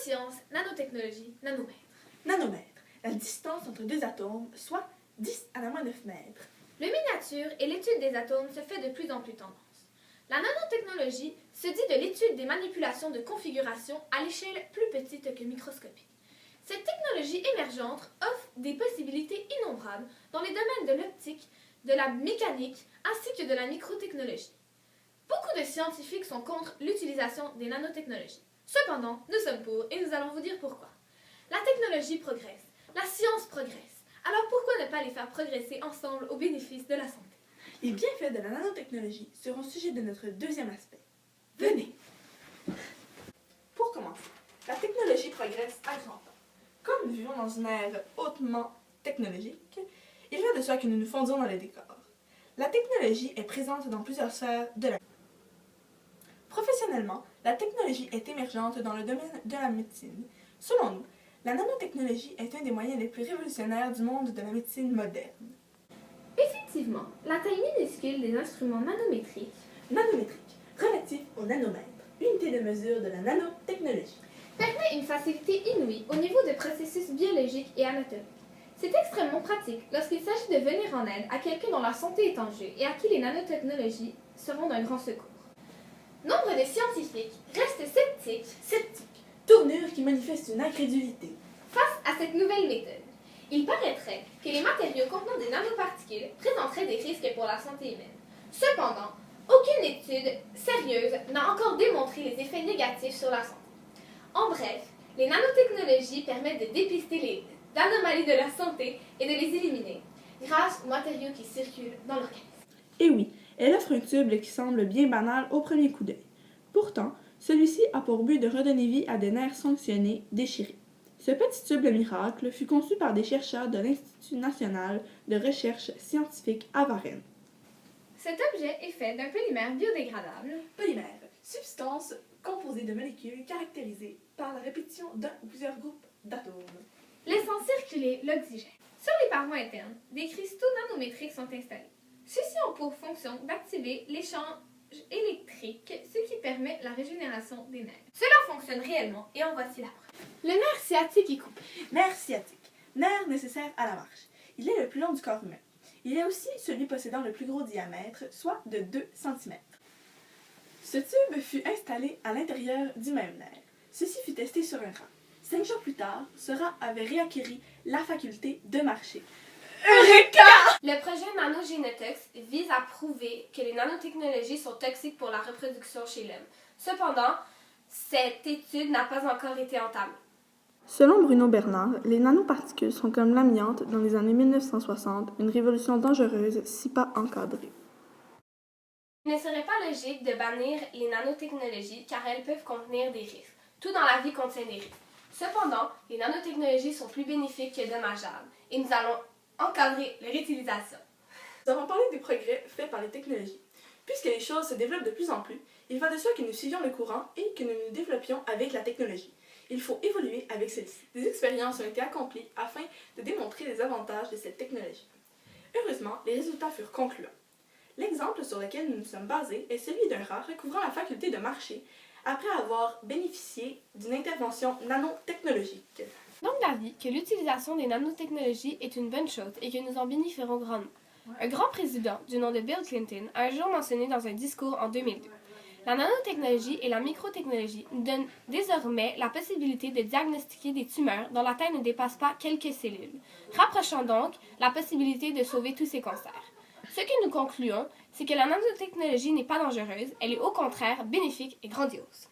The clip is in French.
Nanosciences, nanotechnologie, nanomètre. Nanomètre, la distance entre deux atomes, soit 10 à la moins 9 mètres. Le miniature et l'étude des atomes se fait de plus en plus tendance. La nanotechnologie se dit de l'étude des manipulations de configuration à l'échelle plus petite que microscopique. Cette technologie émergente offre des possibilités innombrables dans les domaines de l'optique, de la mécanique ainsi que de la microtechnologie. Beaucoup de scientifiques sont contre l'utilisation des nanotechnologies. Cependant, nous sommes pour et nous allons vous dire pourquoi. La technologie progresse, la science progresse. Alors pourquoi ne pas les faire progresser ensemble au bénéfice de la santé? Les bienfaits de la nanotechnologie seront sujet de notre deuxième aspect. Venez! Pour commencer, la technologie progresse à grand pas. Comme nous vivons dans une ère hautement technologique, il va de soi que nous nous fondions dans le décor. La technologie est présente dans plusieurs sphères de la vie. Professionnellement, la technologie est émergente dans le domaine de la médecine. Selon nous, la nanotechnologie est un des moyens les plus révolutionnaires du monde de la médecine moderne. Effectivement, la taille minuscule des instruments nanométriques Nanométrique, relatif au nanomètre, unité de mesure de la nanotechnologie. permet une facilité inouïe au niveau des processus biologiques et anatomiques. C'est extrêmement pratique lorsqu'il s'agit de venir en aide à quelqu'un dont la santé est en jeu et à qui les nanotechnologies seront d'un grand secours. Nombre de scientifiques restent Sceptique, tournure qui manifeste une incrédulité. face à cette nouvelle méthode. Il paraîtrait que les matériaux contenant des nanoparticules présenteraient des risques pour la santé humaine. Cependant, aucune étude sérieuse n'a encore démontré les effets négatifs sur la santé. En bref, les nanotechnologies permettent de dépister les anomalies de la santé et de les éliminer grâce aux matériaux qui circulent dans l'organisme. Et oui, elle offre un tube qui semble bien banal au premier coup d'œil. Pourtant, celui-ci a pour but de redonner vie à des nerfs sanctionnés, déchirés. Ce petit tube miracle fut conçu par des chercheurs de l'Institut national de recherche scientifique à Varennes. Cet objet est fait d'un polymère biodégradable. Polymère, substance composée de molécules caractérisées par la répétition d'un ou plusieurs groupes d'atomes. Laissant circuler l'oxygène. Sur les parois internes, des cristaux nanométriques sont installés. Ceux-ci ont pour fonction d'activer l'échange électrique, ce qui permet la régénération des nerfs. Cela fonctionne réellement et en voici la preuve. Le nerf sciatique est coupé. Nerf sciatique, nerf nécessaire à la marche. Il est le plus long du corps humain. Il est aussi celui possédant le plus gros diamètre, soit de 2 cm. Ce tube fut installé à l'intérieur du même nerf. Ceci fut testé sur un rat. 5 jours plus tard, ce rat avait réacquéri la faculté de marcher. Eureka! Le projet NanoGenotox vise à prouver que les nanotechnologies sont toxiques pour la reproduction chez l'homme. Cependant, cette étude n'a pas encore été entamée. Selon Bruno Bernard, les nanoparticules sont comme l'amiante dans les années 1960, une révolution dangereuse si pas encadrée. Il ne serait pas logique de bannir les nanotechnologies car elles peuvent contenir des risques. Tout dans la vie contient des risques. Cependant, les nanotechnologies sont plus bénéfiques que dommageables et nous allons encadrer leur utilisation. Nous avons parlé des progrès faits par les technologies. Puisque les choses se développent de plus en plus, il va de soi que nous suivions le courant et que nous nous développions avec la technologie. Il faut évoluer avec celle-ci. Des expériences ont été accomplies afin de démontrer les avantages de cette technologie. Heureusement, les résultats furent concluants. L'exemple sur lequel nous nous sommes basés est celui d'un rat recouvrant la faculté de marcher après avoir bénéficié d'une intervention nanotechnologique. Donc d'avis que l'utilisation des nanotechnologies est une bonne chose et que nous en bénéficierons grandement. Un grand président du nom de Bill Clinton a un jour mentionné dans un discours en 2002. La nanotechnologie et la microtechnologie nous donnent désormais la possibilité de diagnostiquer des tumeurs dont la taille ne dépasse pas quelques cellules, rapprochant donc la possibilité de sauver tous ces cancers. Ce que nous concluons, c'est que la nanotechnologie n'est pas dangereuse, elle est au contraire bénéfique et grandiose.